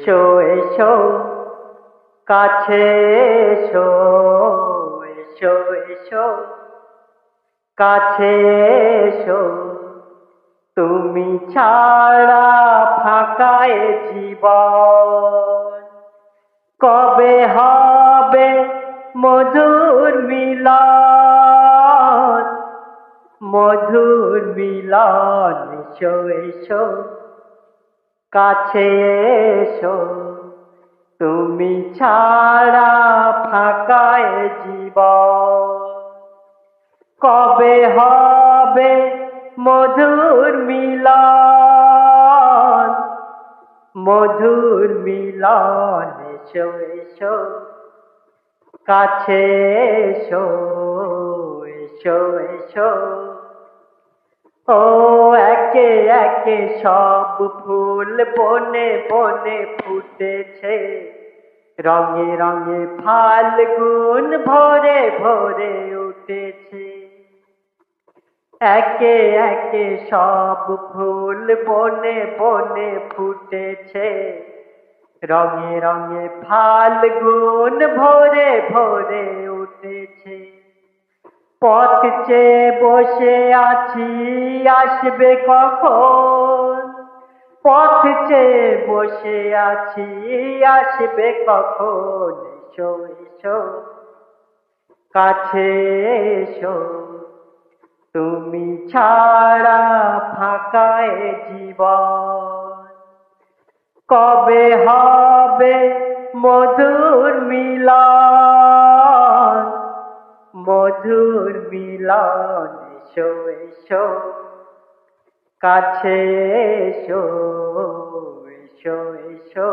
এসো এসো কাছে এসো, এসো এসো কাছে এসো, তুমি ছাড়া ফাঁকা এ জীবন। কবে হবে মধুর মিলন, মধুর মিলন। এসো এসো কাছে এসো, তুমি ছাড়া ফাঁকা এ জীবন। কবে হবে মধুর মিলন, মধুর মিলন। এসো এসো কাছে এসো, এসো এসো। ও একে একে সব ফুল বনে বনে ফুটেছে, রঙে রঙে ফাল্গুন ভরে ভরে উঠেছে। একে একে সব ফুল বনে বনে ফুটেছে, রঙে রঙে ফাল্গুন ভরে ভরে উঠেছে। পথ চেয়ে বসে আছি আসবে কখন, পথ চেয়ে বসে আছি আসবে কখন। এসো এসো কাছে এসো, তুমি ছাড়া ফাঁকা এ জীবন। কবে হবে মধুর মিলন, মধুর মিলন। এসো এসো কাছে এসো, এসো এসো।